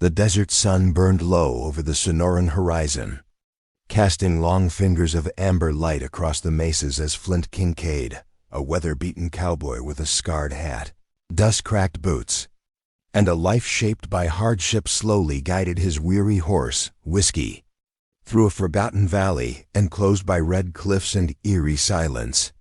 The desert sun burned low over the Sonoran horizon, casting long fingers of amber light across the mesas as Flint Kincaid, a weather-beaten cowboy with a scarred hat, dust-cracked boots, and a life shaped by hardship slowly guided his weary horse, Whiskey, through a forgotten valley enclosed by red cliffs and eerie silence.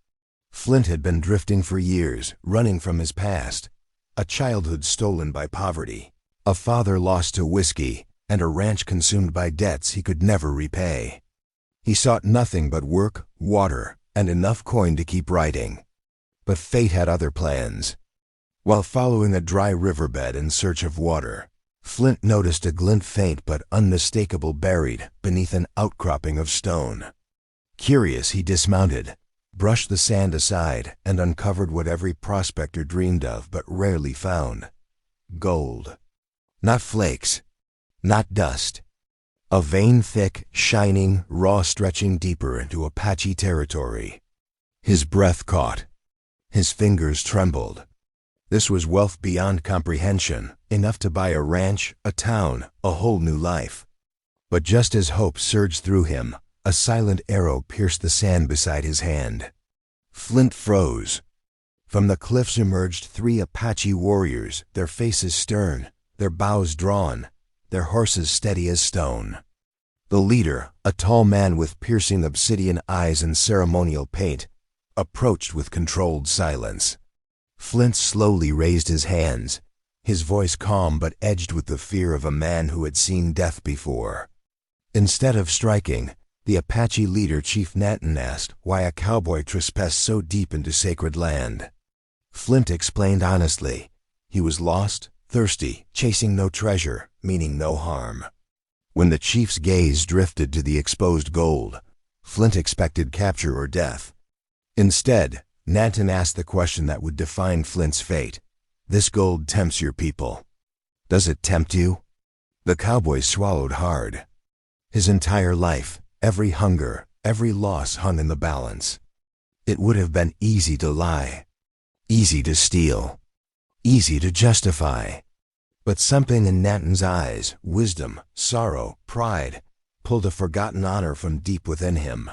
Flint had been drifting for years, running from his past, a childhood stolen by poverty, a father lost to whiskey, and a ranch consumed by debts he could never repay. He sought nothing but work, water, and enough coin to keep writing. But fate had other plans. While following a dry riverbed in search of water, Flint noticed a glint faint but unmistakable buried beneath an outcropping of stone. Curious, he dismounted, brushed the sand aside, and uncovered what every prospector dreamed of but rarely found: gold. Not flakes, not dust. A vein thick, shining, raw, stretching deeper into Apache territory. His breath caught. His fingers trembled. This was wealth beyond comprehension, enough to buy a ranch, a town, a whole new life. But just as hope surged through him, a silent arrow pierced the sand beside his hand. Flint froze. From the cliffs emerged 3 Apache warriors, their faces stern, their bows drawn, their horses steady as stone. The leader, a tall man with piercing obsidian eyes and ceremonial paint, approached with controlled silence. Flint slowly raised his hands, his voice calm but edged with the fear of a man who had seen death before. Instead of striking, the Apache leader, Chief Nanton, asked why a cowboy trespassed so deep into sacred land. Flint explained honestly. He was lost, thirsty, chasing no treasure, meaning no harm. When the chief's gaze drifted to the exposed gold, Flint expected capture or death. Instead, Nanton asked the question that would define Flint's fate. This gold tempts your people. Does it tempt you? The cowboy swallowed hard. His entire life, every hunger, every loss hung in the balance. It would have been easy to lie, easy to steal, easy to justify. But something in Nanton's eyes, wisdom, sorrow, pride, pulled a forgotten honor from deep within him.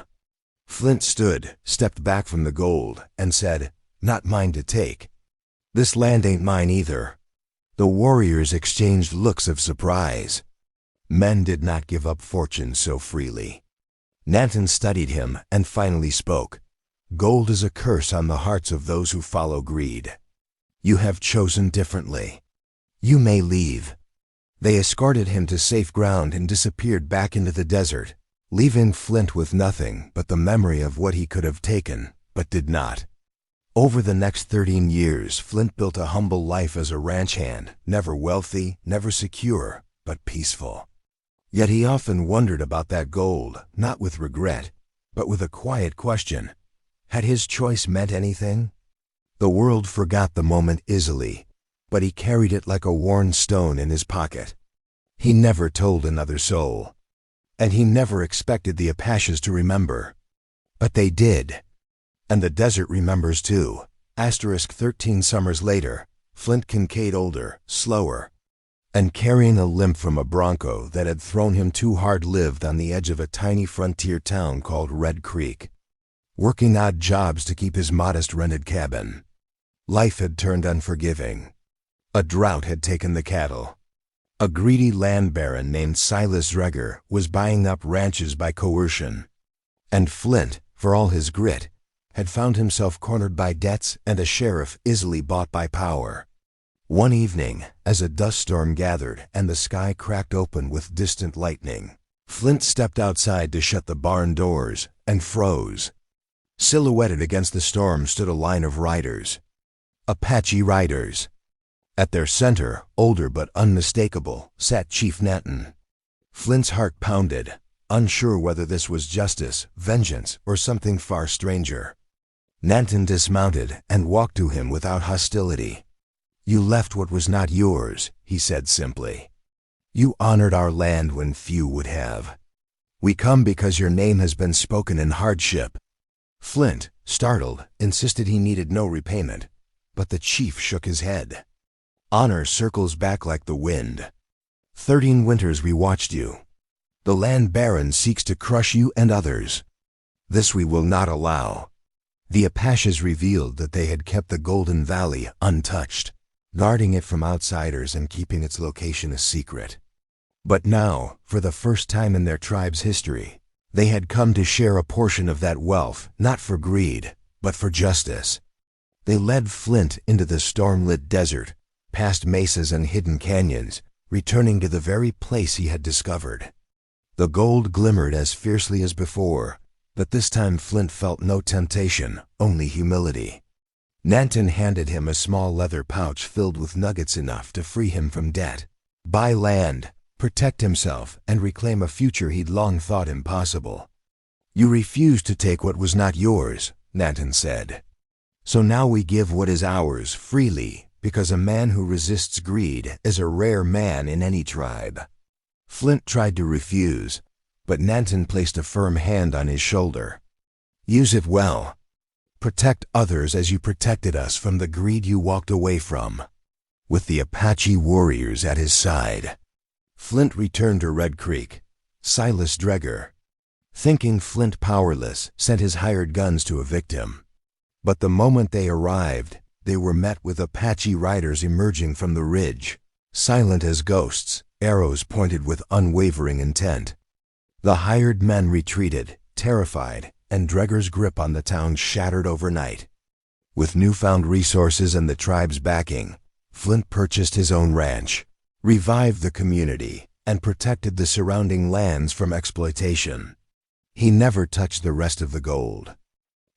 Flint stood, stepped back from the gold, and said, "Not mine to take. This land ain't mine either." The warriors exchanged looks of surprise. Men did not give up fortune so freely. Nanton studied him and finally spoke. "Gold is a curse on the hearts of those who follow greed. You have chosen differently. You may leave." They escorted him to safe ground and disappeared back into the desert, leaving Flint with nothing but the memory of what he could have taken, but did not. Over the next 13 years, Flint built a humble life as a ranch hand, never wealthy, never secure, but peaceful. Yet he often wondered about that gold, not with regret, but with a quiet question. Had his choice meant anything? The world forgot the moment easily, but he carried it like a worn stone in his pocket. He never told another soul. And he never expected the Apaches to remember. But they did. And the desert remembers too. 13 summers later, Flint Kincaid older, slower, and carrying a limp from a bronco that had thrown him too hard, lived on the edge of a tiny frontier town called Red Creek, working odd jobs to keep his modest rented cabin. Life had turned unforgiving. A drought had taken the cattle. A greedy land baron named Silas Dreger was buying up ranches by coercion. And Flint, for all his grit, had found himself cornered by debts and a sheriff easily bought by power. One evening, as a dust storm gathered and the sky cracked open with distant lightning, Flint stepped outside to shut the barn doors and froze. Silhouetted against the storm stood a line of riders. Apache riders. At their center, older but unmistakable, sat Chief Nanton. Flint's heart pounded, unsure whether this was justice, vengeance, or something far stranger. Nanton dismounted and walked to him without hostility. "You left what was not yours," he said simply. "You honored our land when few would have. We come because your name has been spoken in hardship." Flint, startled, insisted he needed no repayment, but the chief shook his head. "Honor circles back like the wind. 13 winters we watched you. The land baron seeks to crush you and others. This we will not allow. The Apaches revealed that they had kept the Golden Valley untouched, guarding it from outsiders and keeping its location a secret. But now, for the first time in their tribe's history, they had come to share a portion of that wealth, not for greed, but for justice. They led Flint into the storm-lit desert, past mesas and hidden canyons, returning to the very place he had discovered. The gold glimmered as fiercely as before, but this time Flint felt no temptation, only humility. Nanton handed him a small leather pouch filled with nuggets enough to free him from debt, buy land, protect himself, and reclaim a future he'd long thought impossible. You refused to take what was not yours, Nanton said. So now we give what is ours freely, because a man who resists greed is a rare man in any tribe. Flint tried to refuse, but Nanton placed a firm hand on his shoulder. Use it well. Protect others as you protected us from the greed you walked away from. With the Apache warriors at his side, Flint returned to Red Creek. Silas Dreger, thinking Flint powerless, sent his hired guns to evict him. But the moment they arrived, they were met with Apache riders emerging from the ridge, silent as ghosts, arrows pointed with unwavering intent. The hired men retreated, terrified, and Dreger's grip on the town shattered overnight. With newfound resources and the tribe's backing, Flint purchased his own ranch, revived the community, and protected the surrounding lands from exploitation. He never touched the rest of the gold.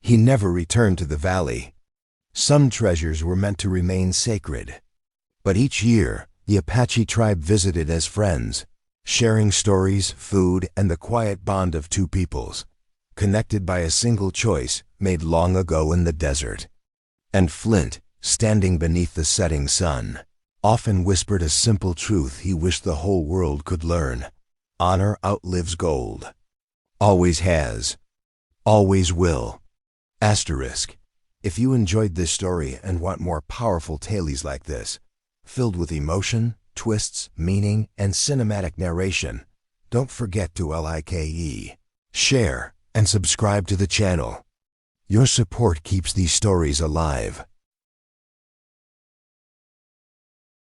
He never returned to the valley. Some treasures were meant to remain sacred. But each year, the Apache tribe visited as friends, sharing stories, food, and the quiet bond of two peoples, connected by a single choice made long ago in the desert. And Flint, standing beneath the setting sun, often whispered a simple truth he wished the whole world could learn. Honor outlives gold. Always has. Always will. Asterisk. If you enjoyed this story and want more powerful tales like this, filled with emotion, twists, meaning, and cinematic narration, don't forget to like, share, and subscribe to the channel. Your support keeps these stories alive.